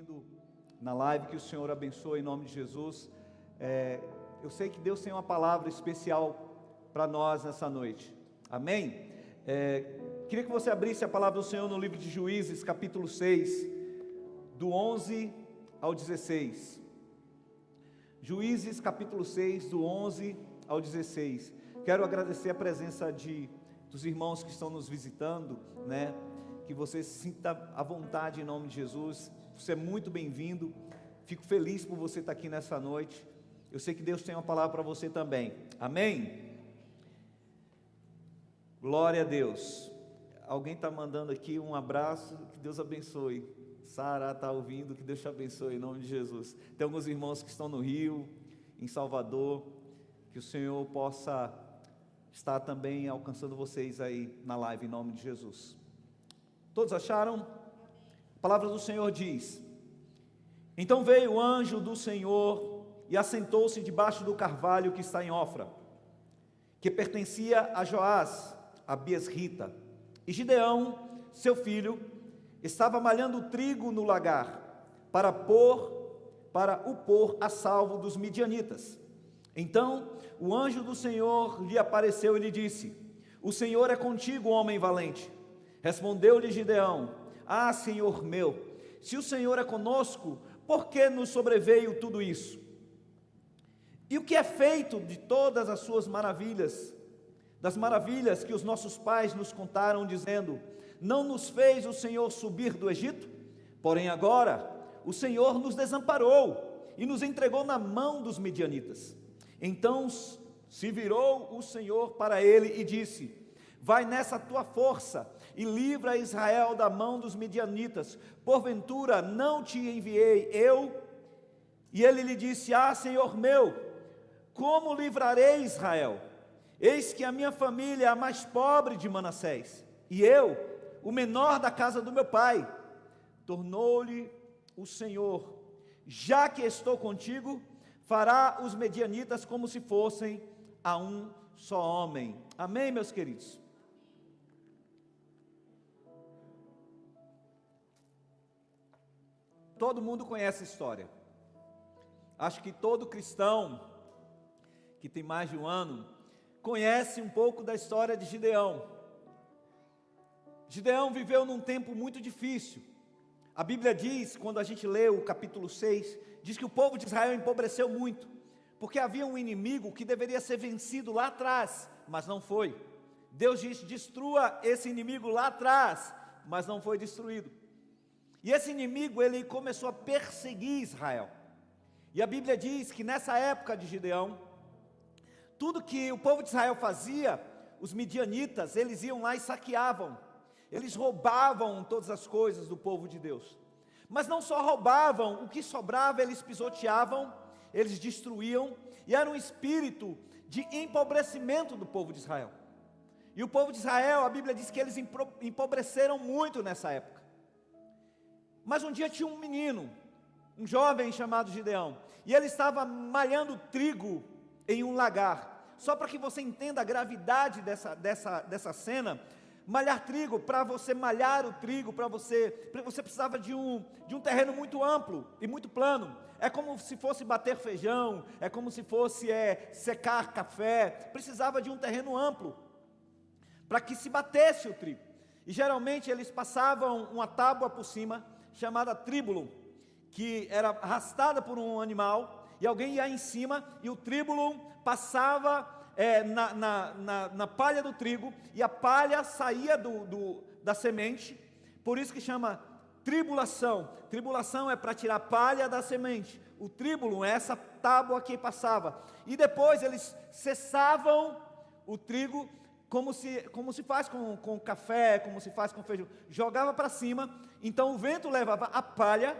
assistindo na live, que o Senhor abençoe em nome de Jesus. Eu sei que Deus tem uma palavra especial para nós nessa noite, amém? Queria que você abrisse a palavra do Senhor no livro de Juízes, capítulo 6, do 11 ao 16. Juízes, capítulo 6, do 11 ao 16. Quero agradecer a presença dos irmãos que estão nos visitando, né? Que você se sinta à vontade em nome de Jesus. Você é muito bem-vindo. Fico feliz por você estar aqui nessa noite. Eu sei que Deus tem uma palavra para você também, amém? Glória a Deus. Alguém está mandando aqui um abraço, que Deus abençoe. Sara está ouvindo, que Deus te abençoe em nome de Jesus. Tem alguns irmãos que estão no Rio, em Salvador, que o Senhor possa estar também alcançando vocês aí na live em nome de Jesus. Todos acharam? A palavra do Senhor diz: então veio o anjo do Senhor e assentou-se debaixo do carvalho que está em Ofra, que pertencia a Joás, a Biesrita. E Gideão, seu filho, estava malhando trigo no lagar, para o pôr a salvo dos midianitas. Então o anjo do Senhor lhe apareceu e lhe disse: o Senhor é contigo, homem valente. Respondeu-lhe Gideão: ah, Senhor meu, se o Senhor é conosco, por que nos sobreveio tudo isso? E o que é feito de todas as suas maravilhas, das maravilhas que os nossos pais nos contaram, dizendo: não nos fez o Senhor subir do Egito? Porém agora o Senhor nos desamparou e nos entregou na mão dos midianitas. Então se virou o Senhor para ele e disse: vai nessa tua força e livra Israel da mão dos midianitas. Porventura não te enviei eu? E ele lhe disse: ah, Senhor meu, como livrarei Israel? Eis que a minha família é a mais pobre de Manassés, e eu, o menor da casa do meu pai. Tornou-lhe o Senhor: já que estou contigo, fará os medianitas como se fossem a um só homem. Amém, meus queridos? Todo mundo conhece a história. Acho que todo cristão que tem mais de um ano conhece um pouco da história de Gideão. Gideão viveu num tempo muito difícil. A Bíblia diz, quando a gente lê o capítulo 6, diz que o povo de Israel empobreceu muito, porque havia um inimigo que deveria ser vencido lá atrás, mas não foi. Deus disse: destrua esse inimigo lá atrás, mas não foi destruído. E esse inimigo, ele começou a perseguir Israel. E a Bíblia diz que nessa época de Gideão, tudo que o povo de Israel fazia, os midianitas, eles iam lá e saqueavam. Eles roubavam todas as coisas do povo de Deus. Mas não só roubavam, o que sobrava eles pisoteavam, eles destruíam, e era um espírito de empobrecimento do povo de Israel. E o povo de Israel, a Bíblia diz que eles empobreceram muito nessa época. Mas um dia tinha um menino, um jovem chamado Gideão, e ele estava malhando trigo em um lagar. Só para que você entenda a gravidade dessa cena, malhar trigo, para você malhar o trigo, você precisava de um terreno muito amplo e muito plano. É como se fosse bater feijão, é como se fosse secar café. Precisava de um terreno amplo para que se batesse o trigo. E geralmente eles passavam uma tábua por cima, chamada tríbulo, que era arrastada por um animal, e alguém ia em cima, e o tríbulo passava na palha do trigo, e a palha saía da semente. Por isso que chama tribulação. Tribulação é para tirar a palha da semente. O tríbulo é essa tábua que passava. E depois eles cessavam o trigo, como se faz com café, como se faz com feijão. Jogava para cima, então o vento levava a palha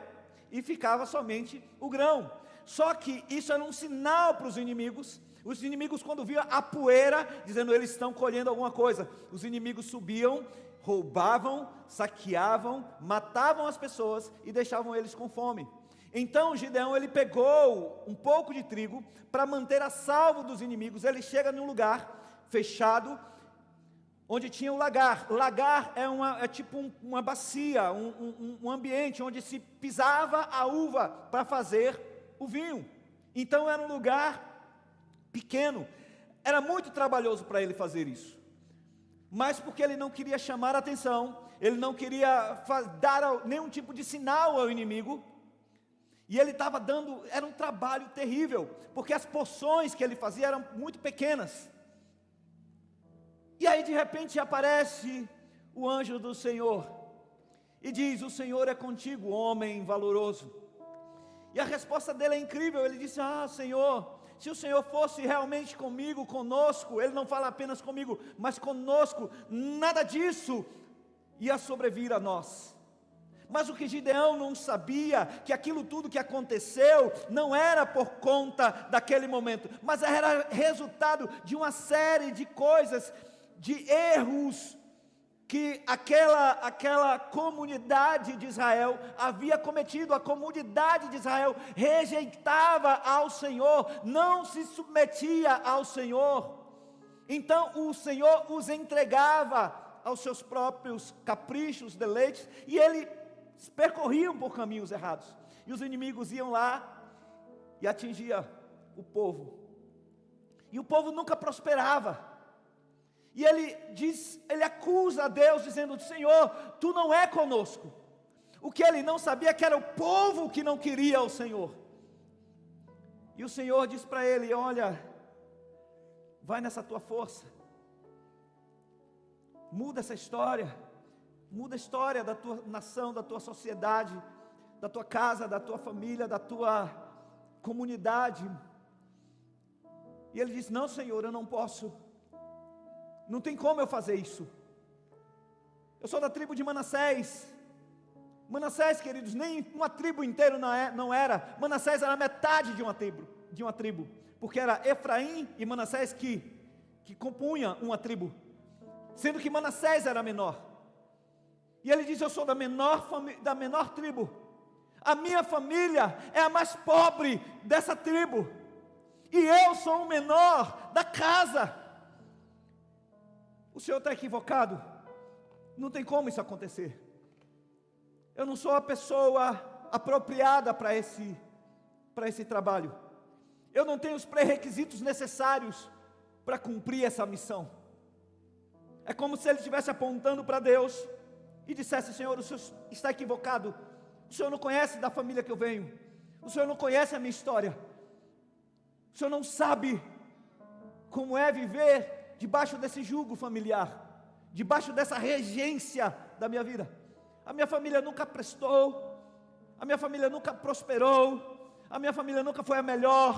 e ficava somente o grão. Só que isso era um sinal para os inimigos. Os inimigos, quando viam a poeira, dizendo: eles estão colhendo alguma coisa, os inimigos subiam, roubavam, saqueavam, matavam as pessoas e deixavam eles com fome. Então Gideão, ele pegou um pouco de trigo para manter a salvo dos inimigos. Ele chega num lugar fechado, onde tinha o lagar. Lagar é tipo uma bacia, um ambiente onde se pisava a uva para fazer o vinho. Então era um lugar pequeno. Era muito trabalhoso para ele fazer isso. Mas porque ele não queria chamar a atenção, ele não queria dar nenhum tipo de sinal ao inimigo, e ele estava dando, era um trabalho terrível, porque as porções que ele fazia eram muito pequenas. E aí de repente aparece o anjo do Senhor, e diz: o Senhor é contigo, homem valoroso. E a resposta dele é incrível. Ele disse: Senhor, se o Senhor fosse realmente comigo, conosco, ele não fala apenas comigo, mas conosco, nada disso ia sobrevir a nós. Mas o que Gideão não sabia, que aquilo tudo que aconteceu, não era por conta daquele momento, mas era resultado de uma série de coisas, de erros, que aquela comunidade de Israel havia cometido. A comunidade de Israel rejeitava ao Senhor, não se submetia ao Senhor. Então o Senhor os entregava aos seus próprios caprichos, deleites, e eles percorriam por caminhos errados. E os inimigos iam lá e atingiam o povo. E o povo nunca prosperava. E ele acusa a Deus, dizendo: Senhor, tu não é conosco. O que ele não sabia é que era o povo que não queria o Senhor. E o Senhor diz para ele: olha, vai nessa tua força, muda essa história, muda a história da tua nação, da tua sociedade, da tua casa, da tua família, da tua comunidade. E ele diz: não, Senhor, eu não posso. Não tem como eu fazer isso. Eu sou da tribo de Manassés. Manassés, queridos, nem uma tribo inteira não era. Manassés era metade de uma tribo, porque era Efraim e Manassés que compunham uma tribo, sendo que Manassés era menor. E ele diz: eu sou da menor tribo. A minha família é a mais pobre dessa tribo, e eu sou o menor da casa. O Senhor está equivocado. Não tem como isso acontecer. Eu não sou a pessoa apropriada para esse trabalho. Eu não tenho os pré-requisitos necessários para cumprir essa missão. É como se ele estivesse apontando para Deus e dissesse: Senhor, o Senhor está equivocado. O Senhor não conhece da família que eu venho. O Senhor não conhece a minha história. O Senhor não sabe como é viver debaixo desse jugo familiar, debaixo dessa regência da minha vida. A minha família nunca prestou, a minha família nunca prosperou, a minha família nunca foi a melhor.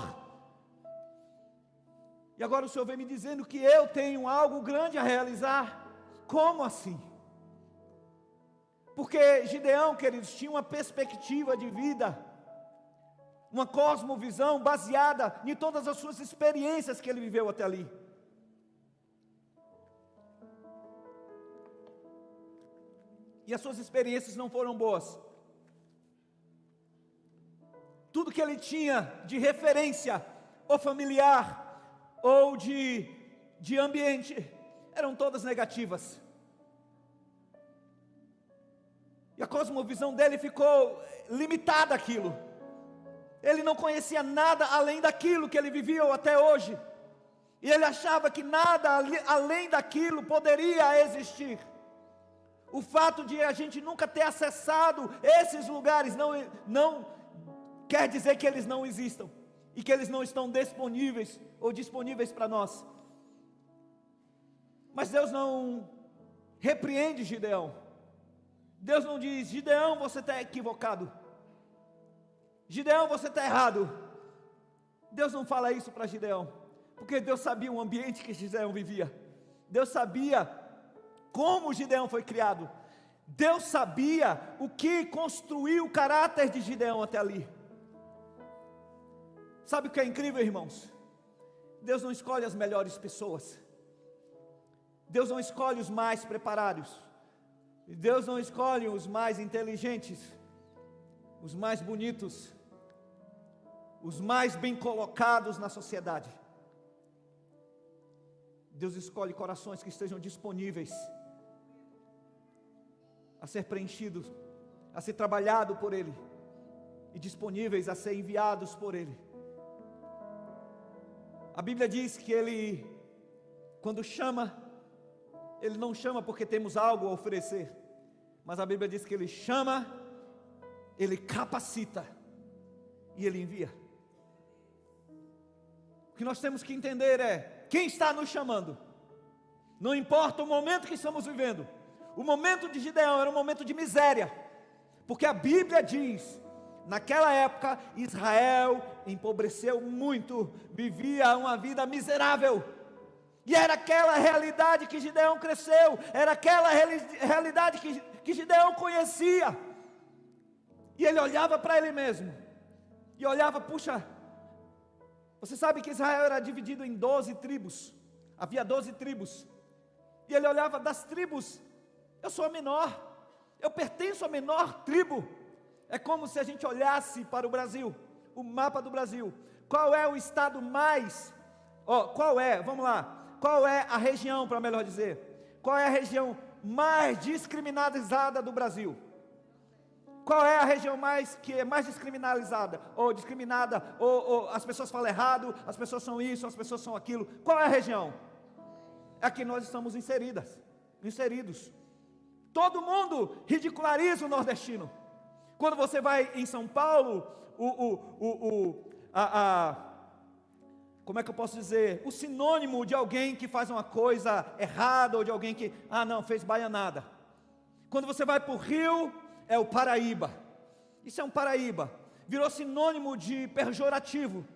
E agora o Senhor vem me dizendo que eu tenho algo grande a realizar. Como assim? Porque Gideão, queridos, tinha uma perspectiva de vida, uma cosmovisão baseada em todas as suas experiências que ele viveu até ali. E as suas experiências não foram boas. Tudo que ele tinha de referência, ou familiar, ou de ambiente, eram todas negativas. E a cosmovisão dele ficou limitada àquilo. Ele não conhecia nada além daquilo que ele vivia até hoje. E ele achava que nada além daquilo poderia existir. O fato de a gente nunca ter acessado esses lugares não quer dizer que eles não existam e que eles não estão disponíveis para nós. Mas Deus não repreende Gideão. Deus não diz: Gideão, você está equivocado. Gideão, você está errado. Deus não fala isso para Gideão, porque Deus sabia o ambiente que Gideão vivia. Deus sabia como Gideão foi criado. Deus sabia o que construiu o caráter de Gideão até ali. Sabe o que é incrível, irmãos? Deus não escolhe as melhores pessoas. Deus não escolhe os mais preparados. Deus não escolhe os mais inteligentes, os mais bonitos, os mais bem colocados na sociedade. Deus escolhe corações que estejam disponíveis a ser preenchidos, a ser trabalhado por Ele, e disponíveis a ser enviados por Ele. A Bíblia diz que Ele, quando chama, Ele não chama porque temos algo a oferecer, mas a Bíblia diz que Ele chama, Ele capacita e Ele envia. O que nós temos que entender é, quem está nos chamando? Não importa o momento que estamos vivendo. O momento de Gideão era um momento de miséria, porque a Bíblia diz, naquela época Israel empobreceu muito, vivia uma vida miserável, e era aquela realidade que Gideão cresceu, era aquela realidade que Gideão conhecia, e ele olhava para ele mesmo, e olhava, puxa, você sabe que Israel era dividido em 12 tribos, havia 12 tribos, e ele olhava das tribos, eu sou a menor, eu pertenço à menor tribo. É como se a gente olhasse para o Brasil, o mapa do Brasil, qual é o estado mais, qual é a região, para melhor dizer, qual é a região mais descriminalizada do Brasil? Qual é a região que é mais descriminalizada, ou discriminada, ou as pessoas falam errado, as pessoas são isso, as pessoas são aquilo? Qual é a região? É que nós estamos inseridos. Todo mundo ridiculariza o nordestino. Quando você vai em São Paulo, como é que eu posso dizer? O sinônimo de alguém que faz uma coisa errada, ou de alguém que, fez baianada. Quando você vai para o Rio, é o Paraíba. Isso é um Paraíba. Virou sinônimo de pejorativo.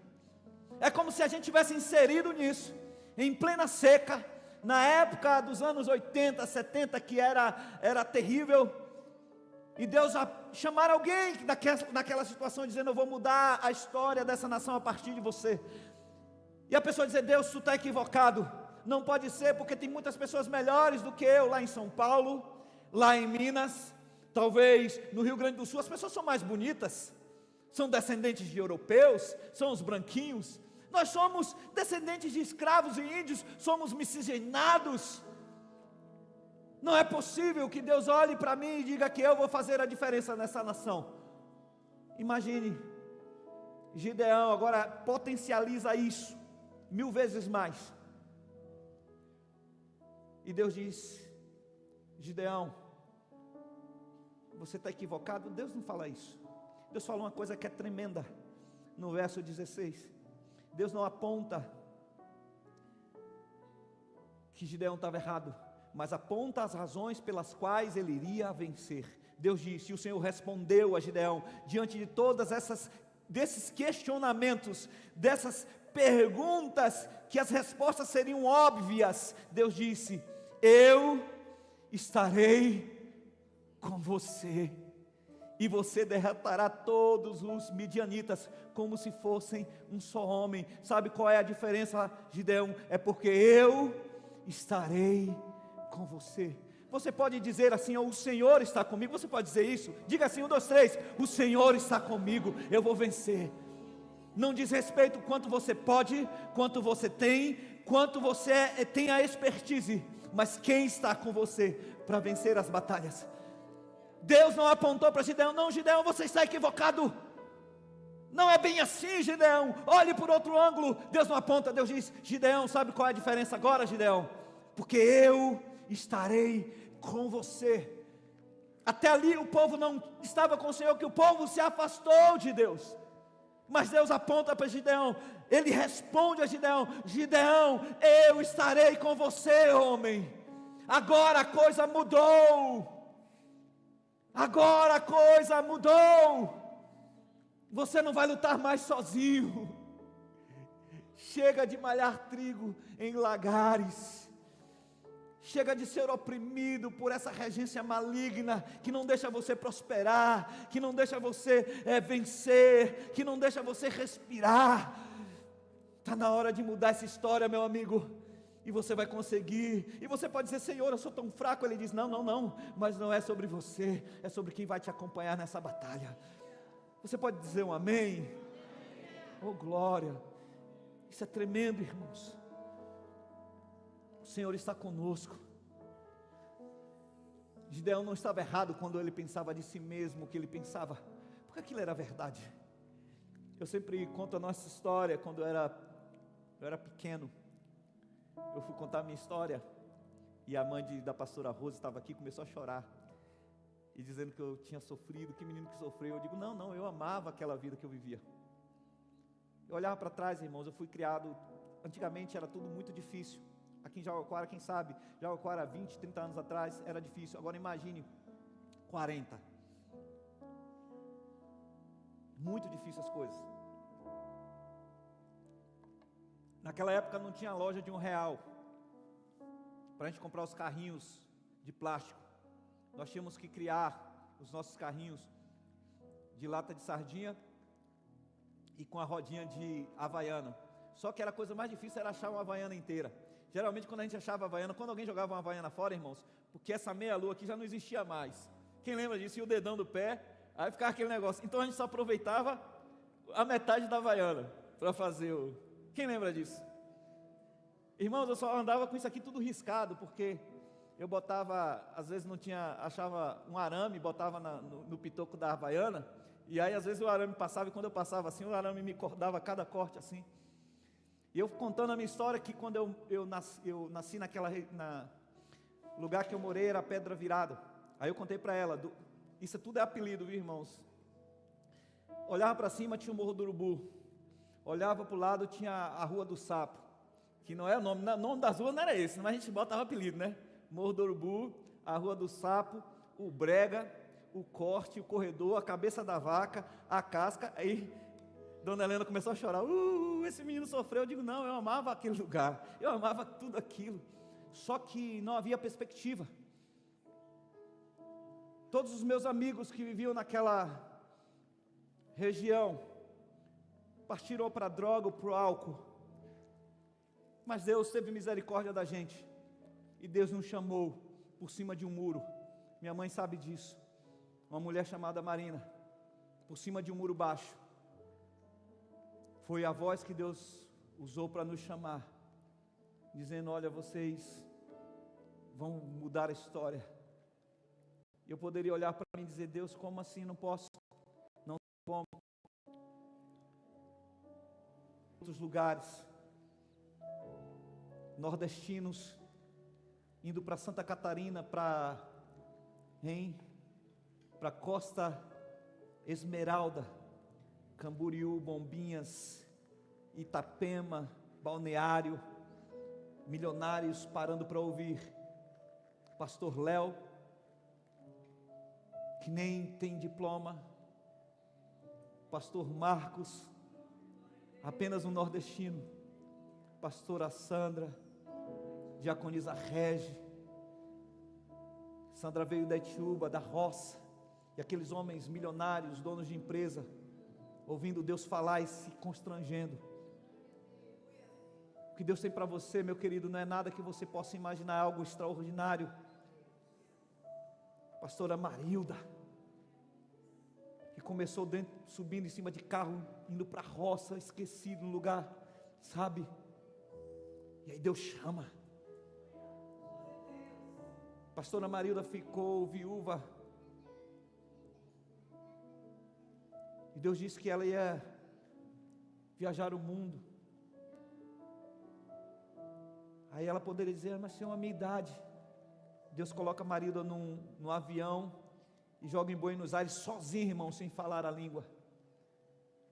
É como se a gente tivesse inserido nisso, em plena seca, na época dos anos 80, 70, que era terrível, e Deus chamar alguém naquela situação, dizendo, eu vou mudar a história dessa nação a partir de você, e a pessoa dizer, Deus, tu está equivocado, não pode ser, porque tem muitas pessoas melhores do que eu, lá em São Paulo, lá em Minas, talvez no Rio Grande do Sul, as pessoas são mais bonitas, são descendentes de europeus, são os branquinhos. Nós somos descendentes de escravos e índios, somos miscigenados. Não é possível que Deus olhe para mim e diga que eu vou fazer a diferença nessa nação. Imagine, Gideão agora potencializa isso 1000 vezes mais. E Deus diz, Gideão, você está equivocado. Deus não fala isso. Deus fala uma coisa que é tremenda, no verso 16. Deus não aponta que Gideão estava errado, mas aponta as razões pelas quais ele iria vencer. Deus disse, e o Senhor respondeu a Gideão, diante de todas desses questionamentos, dessas perguntas, que as respostas seriam óbvias. Deus disse, eu estarei com você, e você derrotará todos os midianitas, como se fossem um só homem. Sabe qual é a diferença, Gideão? É porque eu estarei com você. Você pode dizer assim, o Senhor está comigo. Você pode dizer isso? Diga assim, 1, 2, 3, o Senhor está comigo, eu vou vencer. Não diz respeito quanto você pode, quanto você tem, quanto você tem a expertise, mas quem está com você para vencer as batalhas? Deus não apontou para Gideão, não, Gideão, você está equivocado, não é bem assim, Gideão, olhe por outro ângulo. Deus não aponta, Deus diz, Gideão, sabe qual é a diferença agora, Gideão? Porque eu estarei com você. Até ali o povo não estava com o Senhor, que o povo se afastou de Deus, mas Deus aponta para Gideão, ele responde a Gideão, Gideão, eu estarei com você, homem. Agora a coisa mudou. Agora a coisa mudou. Você não vai lutar mais sozinho. Chega de malhar trigo em lagares. Chega de ser oprimido por essa regência maligna, que não deixa você prosperar, que não deixa você vencer, que não deixa você respirar. Está na hora de mudar essa história, meu amigo. E você vai conseguir. E você pode dizer, Senhor, eu sou tão fraco. Ele diz, não, mas não é sobre você, é sobre quem vai te acompanhar nessa batalha. Você pode dizer um amém? Oh glória, isso é tremendo, irmãos. Senhor está conosco. Gideão não estava errado quando ele pensava de si mesmo, o que ele pensava, porque aquilo era verdade. Eu sempre conto a nossa história. Quando eu era pequeno, eu fui contar a minha história, e a mãe da pastora Rosa estava aqui, começou a chorar, e dizendo que eu tinha sofrido, que menino que sofreu. Eu digo, não, eu amava aquela vida que eu vivia. Eu olhava para trás, irmãos, eu fui criado, antigamente era tudo muito difícil. Aqui em Jaraguacoara, quem sabe, Jaraguacoara 20, 30 anos atrás era difícil. Agora imagine 40. Muito difícil as coisas. Naquela época não tinha loja de R$1 para a gente comprar os carrinhos de plástico. Nós tínhamos que criar os nossos carrinhos de lata de sardinha e com a rodinha de havaiana. Só que era a coisa mais difícil, era achar uma havaiana inteira. Geralmente quando a gente achava a havaiana, quando alguém jogava uma havaiana fora, irmãos, porque essa meia lua aqui já não existia mais. Quem lembra disso? E o dedão do pé, aí ficava aquele negócio. Então a gente só aproveitava a metade da havaiana para fazer o... Quem lembra disso? Irmãos, eu só andava com isso aqui tudo riscado, porque eu botava, às vezes não tinha, achava um arame, botava no pitoco da havaiana, e aí às vezes o arame passava, e quando eu passava assim, o arame me dava cada corte assim. E eu contando a minha história, que quando eu nasci lugar que eu morei era Pedra Virada. Aí eu contei para ela, isso tudo é apelido, viu, irmãos? Olhava para cima, tinha o Morro do Urubu. Olhava para o lado, tinha a Rua do Sapo, que não é o nome das ruas não era esse, mas a gente botava apelido, né? Morro do Urubu, a Rua do Sapo, o Brega, o Corte, o Corredor, a Cabeça da Vaca, a Casca. Aí Dona Helena começou a chorar, esse menino sofreu. Eu digo, não, eu amava aquele lugar, eu amava tudo aquilo, só que não havia perspectiva. Todos os meus amigos que viviam naquela região partiram para a droga ou para o álcool, mas Deus teve misericórdia da gente, e Deus nos chamou por cima de um muro. Minha mãe sabe disso. Uma mulher chamada Marina, por cima de um muro baixo, foi a voz que Deus usou para nos chamar, dizendo, olha, vocês vão mudar a história. Eu poderia olhar para mim e dizer, Deus, como assim? Não posso, não tem como. Outros lugares, nordestinos, indo para Santa Catarina, para Costa Esmeralda, Camboriú, Bombinhas, Itapema, Balneário, milionários parando para ouvir Pastor Léo, que nem tem diploma, Pastor Marcos, apenas um nordestino, Pastora Sandra, Diaconisa Regi. Sandra veio da Etiúba, da roça, e aqueles homens milionários, donos de empresa, ouvindo Deus falar e se constrangendo. O que Deus tem para você, meu querido, não é nada que você possa imaginar, é algo extraordinário. Pastora Marilda, que começou subindo em cima de carro, indo para a roça, esquecido no lugar, sabe? E aí Deus chama. Pastora Marilda ficou viúva, e Deus disse que ela ia viajar o mundo. Aí ela poderia dizer, mas Senhor, a minha idade. Deus coloca a Marilda num avião e joga em Buenos Aires sozinha, irmão, sem falar a língua.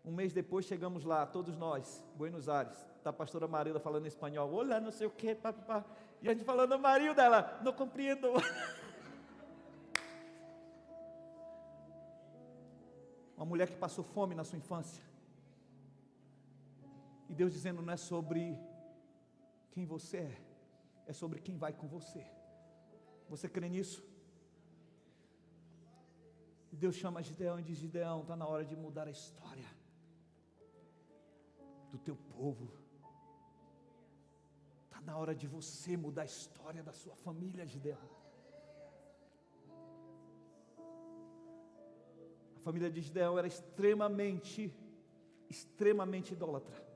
Um mês depois chegamos lá, todos nós, Buenos Aires. Está a pastora Marilda falando em espanhol, olha, não sei o que, papapá. E a gente falando, Marilda, ela, não compreendo. Uma mulher que passou fome na sua infância. E Deus dizendo, não é sobre quem você é sobre quem vai com você. Você crê nisso? E Deus chama Gideão e diz, Gideão, está na hora de mudar a história do teu povo. Está na hora de você mudar a história da sua família, Gideão. A família de Gideão era extremamente idólatra.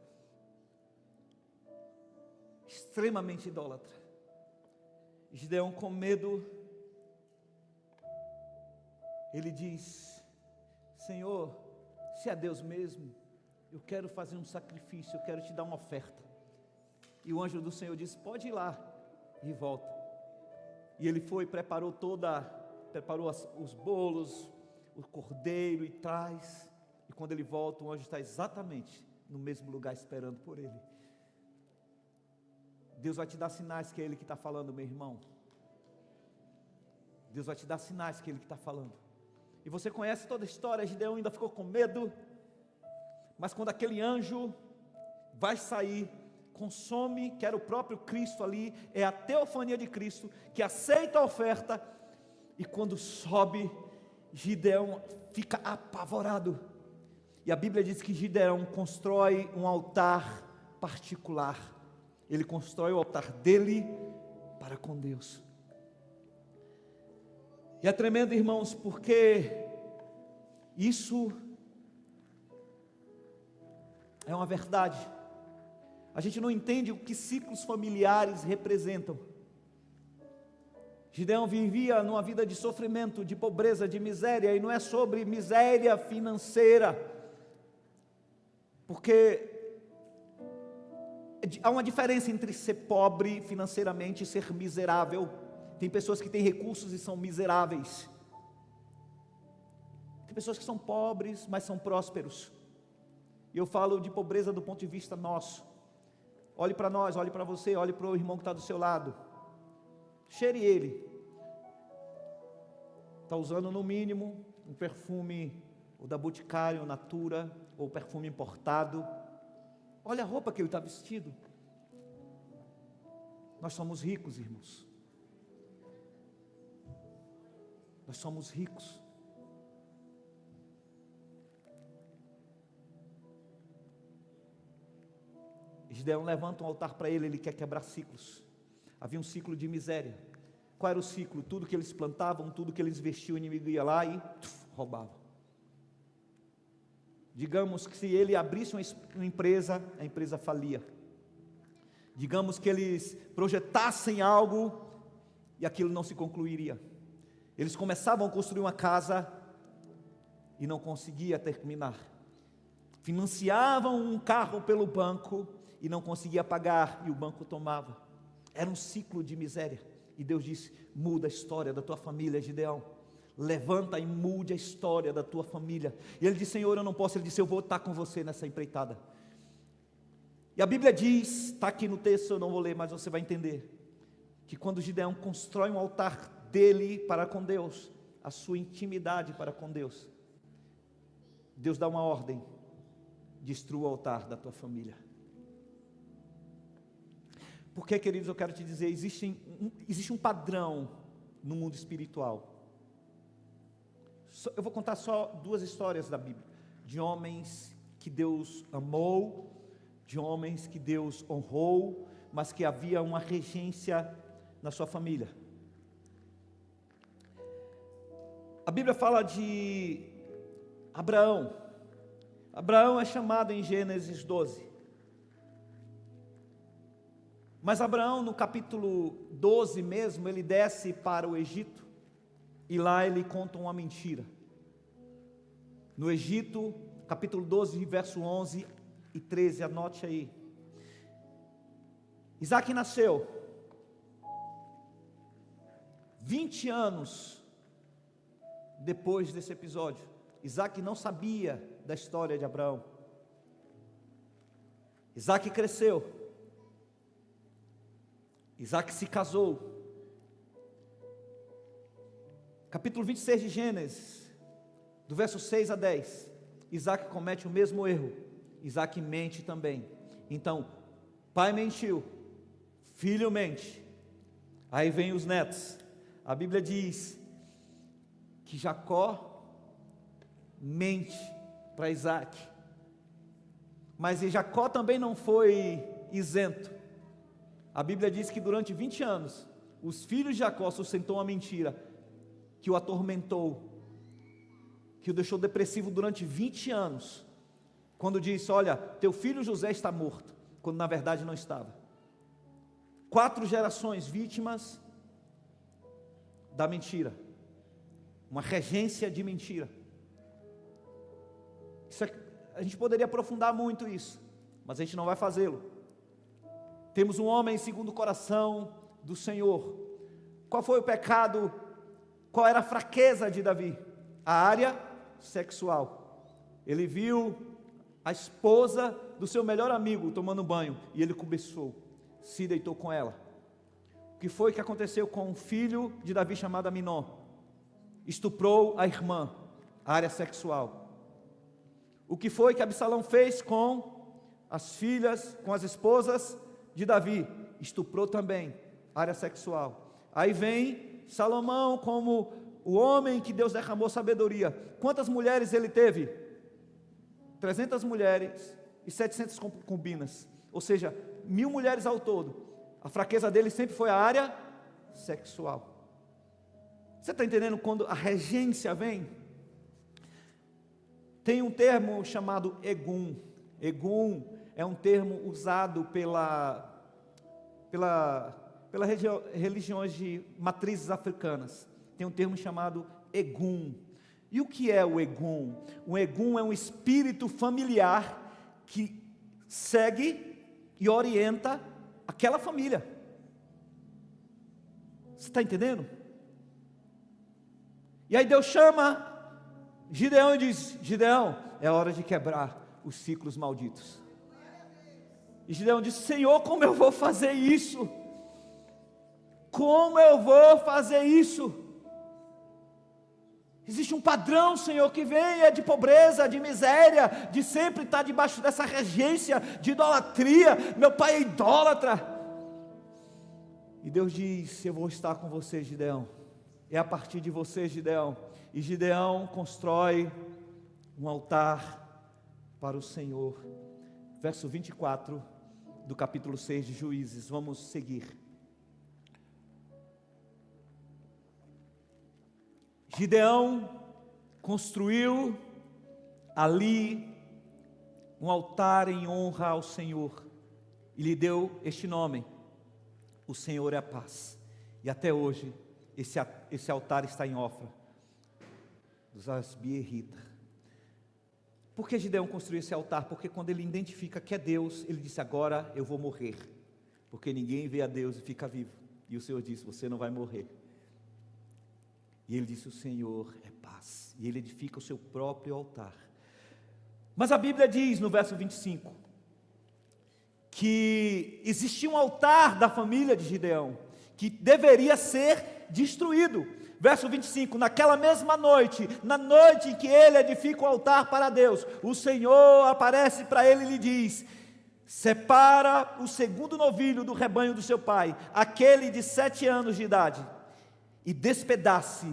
Extremamente idólatra. Gideão, com medo, ele diz: Senhor, se é Deus mesmo, eu quero fazer um sacrifício, eu quero te dar uma oferta. E o anjo do Senhor disse: pode ir lá e volta. E ele foi, preparou os bolos, o cordeiro, e traz. E quando ele volta, o anjo está exatamente no mesmo lugar esperando por ele. Deus vai te dar sinais que é Ele que está falando, meu irmão. Deus vai te dar sinais que é Ele que está falando. E você conhece toda a história. Gideão ainda ficou com medo, mas quando aquele anjo vai sair, consome, que era o próprio Cristo ali, é a teofania de Cristo, que aceita a oferta, e quando sobe, Gideão fica apavorado. E a Bíblia diz que Gideão constrói um altar particular. Ele constrói o altar dele para com Deus. E é tremendo, irmãos, porque isso é uma verdade. A gente não entende o que ciclos familiares representam. Gideão vivia numa vida de sofrimento, de pobreza, de miséria, e não é sobre miséria financeira, porque há uma diferença entre ser pobre financeiramente e ser miserável. Tem pessoas que têm recursos e são miseráveis. Tem pessoas que são pobres, mas são prósperos. E eu falo de pobreza do ponto de vista nosso. Olhe para nós, olhe para você, olhe para o irmão que está do seu lado. Cheire ele. Está usando no mínimo um perfume, ou da Boticário, Natura, ou perfume importado. Olha a roupa que ele está vestido. Nós somos ricos, irmãos. Nós somos ricos. Gideão levanta um altar para ele quer quebrar ciclos. Havia um ciclo de miséria. Qual era o ciclo? Tudo que eles plantavam, tudo que eles vestiam, o inimigo ia lá e roubava. Digamos que se ele abrisse uma empresa, a empresa falia. Digamos que eles projetassem algo e aquilo não se concluiria. Eles começavam a construir uma casa e não conseguia terminar. Financiavam um carro pelo banco e não conseguia pagar, e o banco tomava. Era um ciclo de miséria. E Deus disse: muda a história da tua família, Gideão. Levanta e mude a história da tua família. E ele disse: Senhor, eu não posso. Ele disse: eu vou estar com você nessa empreitada. E a Bíblia diz, está aqui no texto, eu não vou ler, mas você vai entender, que quando Gideão constrói um altar dele para com Deus, a sua intimidade para com Deus, Deus dá uma ordem: destrua o altar da tua família. Porque, queridos, eu quero te dizer, existe um padrão no mundo espiritual. Eu vou contar só 2 histórias da Bíblia, de homens que Deus amou, de homens que Deus honrou, mas que havia uma regência na sua família. A Bíblia fala de Abraão. Abraão é chamado em Gênesis 12. Mas Abraão, no capítulo 12 mesmo, ele desce para o Egito, e lá ele conta uma mentira. No Egito, capítulo 12, verso 11 e 13, anote aí. Isaac nasceu 20 anos depois desse episódio. Isaac não sabia da história de Abraão. Isaac cresceu. Isaac se casou. Capítulo 26 de Gênesis, do verso 6 a 10. Isaac comete o mesmo erro. Isaac mente também. Então, pai mentiu, filho mente. Aí vem os netos. A Bíblia diz que Jacó mente para Isaac. Mas Jacó também não foi isento. A Bíblia diz que durante 20 anos, os filhos de Jacó sustentou uma mentira que o atormentou, que o deixou depressivo durante 20 anos, quando disse: olha, teu filho José está morto, quando na verdade não estava. 4 gerações vítimas da mentira, uma regência de mentira. A gente poderia aprofundar muito isso, mas a gente não vai fazê-lo. Temos um homem segundo o coração do Senhor. Qual foi o pecado? Qual era a fraqueza de Davi? A área sexual. Ele viu a esposa do seu melhor amigo tomando banho e ele cobiçou, se deitou com ela. O que foi que aconteceu com um filho de Davi chamado Aminon? Estuprou a irmã, a área sexual. O que foi que Absalão fez com as filhas, com as esposas de Davi? Estuprou também, área sexual. Aí vem Salomão como o homem que Deus derramou sabedoria. Quantas mulheres ele teve? 300 mulheres e 700 concubinas, ou seja, 1000 mulheres ao todo. A fraqueza dele sempre foi a área sexual. Você está entendendo quando a regência vem? Tem um termo chamado egum. Egum é um termo usado pelas religiões de matrizes africanas. Tem um termo chamado egum. E o que é o egum? O egum é um espírito familiar que segue e orienta aquela família. Você está entendendo? E aí Deus chama Gideão e diz: Gideão, é hora de quebrar os ciclos malditos. E Gideão disse: Senhor, como eu vou fazer isso? Como eu vou fazer isso? Existe um padrão, Senhor, que vem de pobreza, de miséria, de sempre estar debaixo dessa regência de idolatria. Meu pai é idólatra. E Deus diz: eu vou estar com você, Gideão. É a partir de você, Gideão. E Gideão constrói um altar para o Senhor. Verso 24 do capítulo 6 de Juízes. Vamos seguir. Gideão construiu ali um altar em honra ao Senhor e lhe deu este nome: o Senhor é a paz. E até hoje esse altar está em Ofra dos Asbierrita. Por que Gideão construiu esse altar? Porque quando ele identifica que é Deus, ele disse: agora eu vou morrer, porque ninguém vê a Deus e fica vivo. E o Senhor disse: você não vai morrer. E ele disse: o Senhor é paz. E ele edifica o seu próprio altar. Mas a Bíblia diz no verso 25 que existia um altar da família de Gideão que deveria ser destruído. Verso 25: naquela mesma noite, na noite em que ele edifica o altar para Deus, o Senhor aparece para ele e lhe diz: separa o segundo novilho do rebanho do seu pai, aquele de 7 anos de idade, e despedace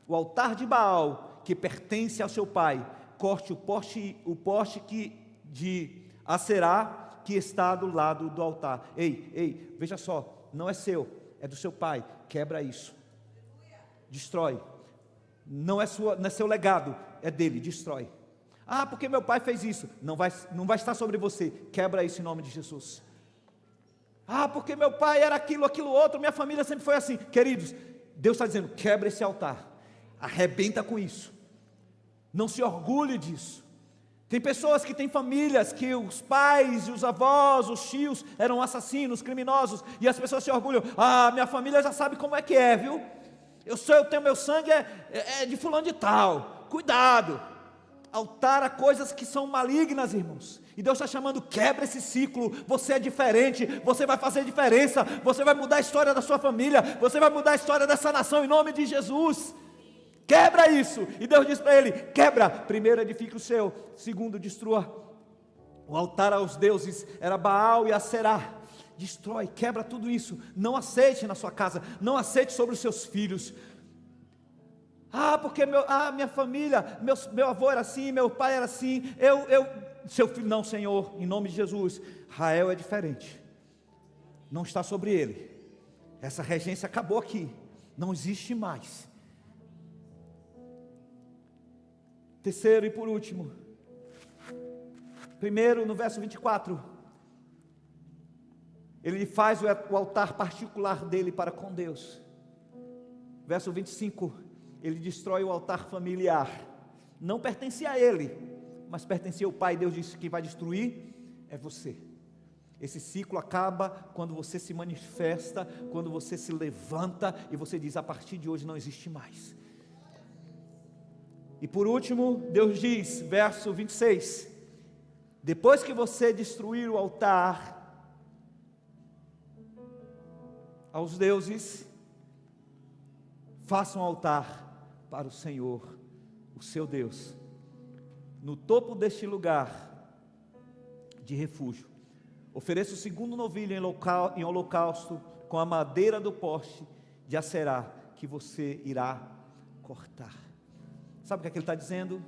o altar de Baal que pertence ao seu pai. Corte o poste de Acerá que está do lado do altar. Ei, veja só, não é seu, é do seu pai. Quebra isso, destrói. Não é seu legado, é dele, destrói. Ah, porque meu pai fez isso. Não vai estar sobre você. Quebra isso em nome de Jesus. Ah, porque meu pai era aquilo outro, minha família sempre foi assim. Queridos, Deus está dizendo: quebra esse altar, arrebenta com isso, não se orgulhe disso. Tem pessoas que têm famílias que os pais e os avós, os tios eram assassinos, criminosos, e as pessoas se orgulham: ah, minha família já sabe como é que é, viu? Eu tenho meu sangue é de fulano de tal. Cuidado, altar a coisas que são malignas, irmãos. E Deus está chamando: quebra esse ciclo. Você é diferente, você vai fazer diferença, você vai mudar a história da sua família, você vai mudar a história dessa nação em nome de Jesus. Quebra isso. E Deus diz para ele: quebra, primeiro edifique o seu, segundo destrua o altar aos deuses, era Baal e Acerá. Destrói, quebra tudo isso. Não aceite na sua casa, não aceite sobre os seus filhos. Ah, porque minha família, meu avô era assim, meu pai era assim, seu filho, não, Senhor, em nome de Jesus. Israel é diferente, não está sobre ele, essa regência acabou aqui, não existe mais. Terceiro e por último, primeiro no verso 24, ele faz o altar particular dele para com Deus. verso 25, ele destrói o altar familiar. Não pertencia a ele, mas pertencia ao pai. Deus disse que vai destruir é você. Esse ciclo acaba quando você se manifesta, quando você se levanta e você diz: a partir de hoje não existe mais. E por último, Deus diz, verso 26, depois que você destruir o altar aos deuses, faça um altar para o Senhor, o seu Deus, no topo deste lugar de refúgio. Ofereça o segundo novilho em holocausto com a madeira do poste de Acerá que você irá cortar. Sabe o que é que ele está dizendo?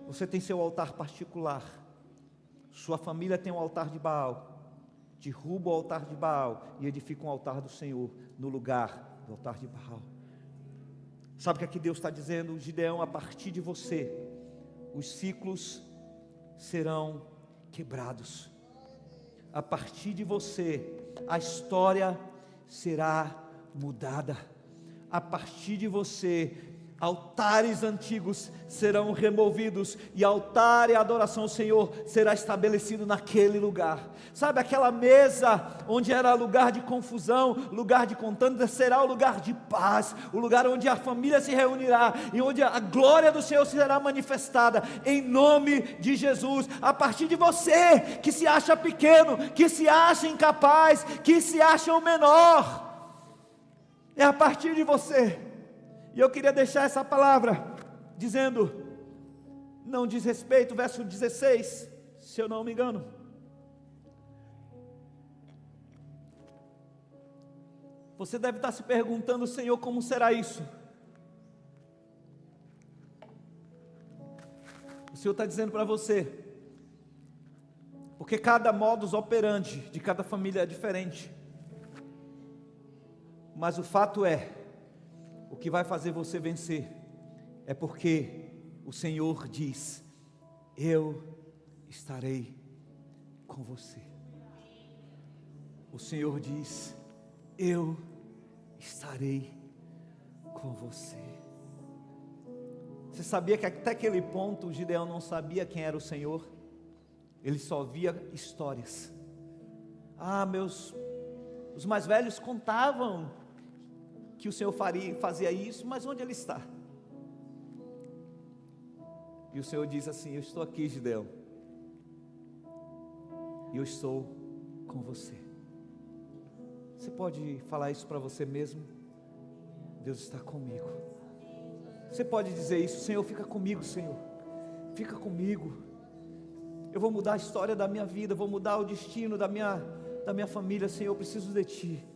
Você tem seu altar particular, sua família tem um altar de Baal. Derruba o altar de Baal e edifica um altar do Senhor no lugar do altar de Baal. Sabe o que é que Deus está dizendo? Gideão, a partir de você, os ciclos serão quebrados. A partir de você, a história será mudada. A partir de você, altares antigos serão removidos e altar e adoração ao Senhor será estabelecido naquele lugar. Sabe, aquela mesa onde era lugar de confusão, lugar de contenda, será o lugar de paz, o lugar onde a família se reunirá e onde a glória do Senhor será manifestada, em nome de Jesus. A partir de você, que se acha pequeno, que se acha incapaz, que se acha o menor, é a partir de você. E eu queria deixar essa palavra dizendo, não diz respeito, verso 16, se eu não me engano. Você deve estar se perguntando: Senhor, como será isso? O Senhor está dizendo para você, porque cada modus operandi de cada família é diferente, mas o fato é, o que vai fazer você vencer é porque o Senhor diz: eu estarei com você. O Senhor diz: eu estarei com você. Você sabia que até aquele ponto Gideão não sabia quem era o Senhor? Ele só via histórias. Os mais velhos contavam que o Senhor fazia isso, mas onde Ele está? E o Senhor diz assim: eu estou aqui, Gideão, e eu estou com você. Você pode falar isso para você mesmo? Deus está comigo. Você pode dizer isso: Senhor, fica comigo, Senhor, fica comigo. Eu vou mudar a história da minha vida, vou mudar o destino da minha família, Senhor, eu preciso de Ti.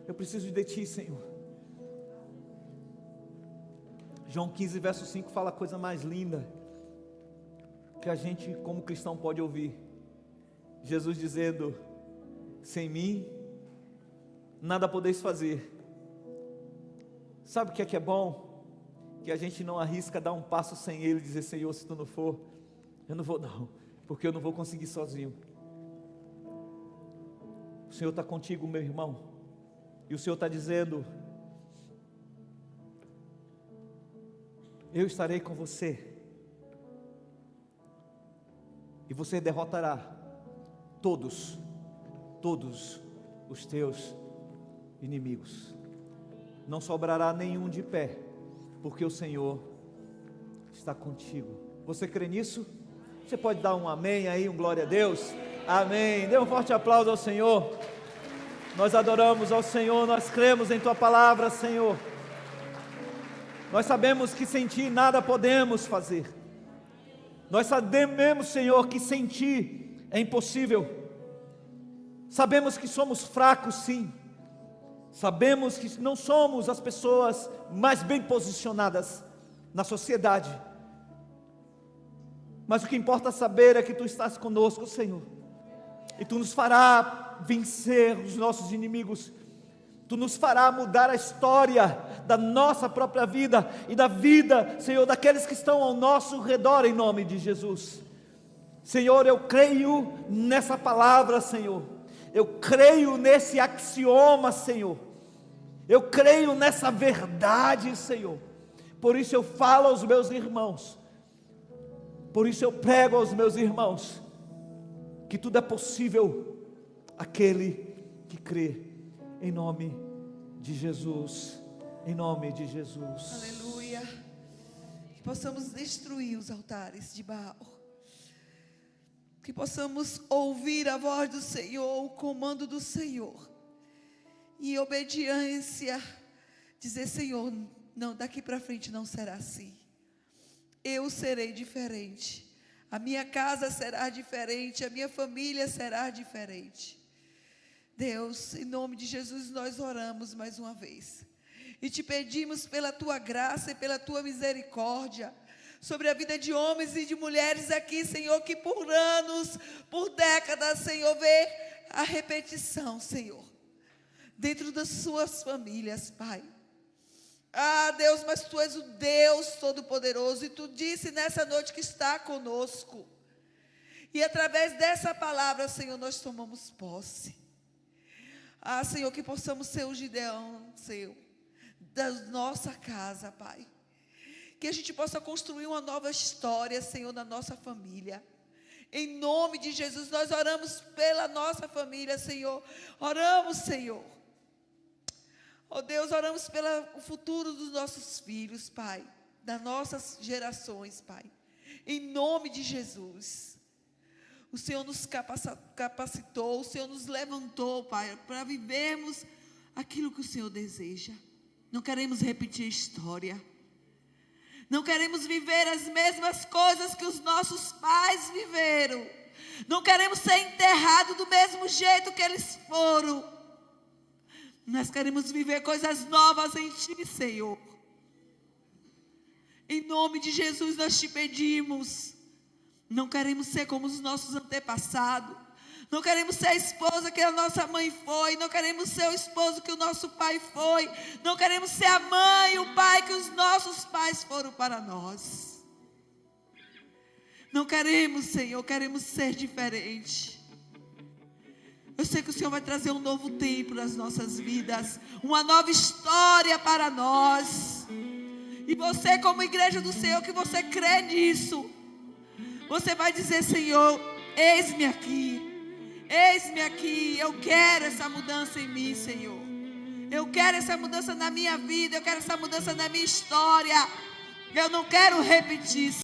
Eu preciso de Ti, Senhor. João 15, verso 5 fala a coisa mais linda que a gente como cristão pode ouvir. Jesus dizendo: sem mim nada podeis fazer. Sabe o que é bom? Que a gente não arrisca dar um passo sem Ele, dizer: Senhor, se Tu não for, eu não vou não, porque eu não vou conseguir sozinho. O Senhor está contigo, meu irmão. E o Senhor está dizendo: eu estarei com você, e você derrotará todos os teus inimigos. Não sobrará nenhum de pé, porque o Senhor está contigo. Você crê nisso? Você pode dar um amém aí, um glória a Deus? Amém. Dê um forte aplauso ao Senhor. Nós adoramos ao Senhor, nós cremos em Tua palavra, Senhor. Nós sabemos que sem Ti nada podemos fazer. Nós sabemos, Senhor, que sem Ti é impossível. Sabemos que somos fracos, sim. Sabemos que não somos as pessoas mais bem posicionadas na sociedade. Mas o que importa saber é que Tu estás conosco, Senhor. E Tu nos fará vencer os nossos inimigos. Tu nos fará mudar a história da nossa própria vida e da vida, Senhor, daqueles que estão ao nosso redor, em nome de Jesus. Senhor, eu creio nessa palavra, Senhor. Eu creio nesse axioma, Senhor. Eu creio nessa verdade, Senhor. Por isso eu falo aos meus irmãos, por isso eu prego aos meus irmãos, que tudo é possível aquele que crê, em nome de Jesus, em nome de Jesus. Aleluia. Que possamos destruir os altares de Baal, que possamos ouvir a voz do Senhor, o comando do Senhor, e em obediência dizer: Senhor, não, daqui para frente não será assim. Eu serei diferente. A minha casa será diferente. A minha família será diferente. Deus, em nome de Jesus, nós oramos mais uma vez. E te pedimos pela tua graça e pela tua misericórdia sobre a vida de homens e de mulheres aqui, Senhor, que por anos, por décadas, Senhor, vê a repetição, Senhor, dentro das suas famílias, Pai. Ah, Deus, mas Tu és o Deus Todo-Poderoso, e Tu disse nessa noite que está conosco. E através dessa palavra, Senhor, nós tomamos posse. Ah, Senhor, que possamos ser o Gideão, Senhor, da nossa casa, Pai. Que a gente possa construir uma nova história, Senhor, na nossa família. Em nome de Jesus, nós oramos pela nossa família, Senhor. Oramos, Senhor. Oh Deus, oramos pelo futuro dos nossos filhos, Pai, das nossas gerações, Pai, em nome de Jesus. O Senhor nos capacitou, o Senhor nos levantou, Pai, para vivermos aquilo que o Senhor deseja. Não queremos repetir a história, não queremos viver as mesmas coisas que os nossos pais viveram, não queremos ser enterrados do mesmo jeito que eles foram. Nós queremos viver coisas novas em Ti, Senhor. Em nome de Jesus nós te pedimos. Não queremos ser como os nossos antepassados. Não queremos ser a esposa que a nossa mãe foi. Não queremos ser o esposo que o nosso pai foi. Não queremos ser a mãe e o pai que os nossos pais foram para nós. Não queremos, Senhor, queremos ser diferente. Eu sei que o Senhor vai trazer um novo tempo nas nossas vidas, uma nova história para nós. E você, como igreja do Senhor, que você crê nisso, você vai dizer: Senhor, eis-me aqui, eu quero essa mudança em mim, Senhor. Eu quero essa mudança na minha vida, eu quero essa mudança na minha história. Eu não quero repetir,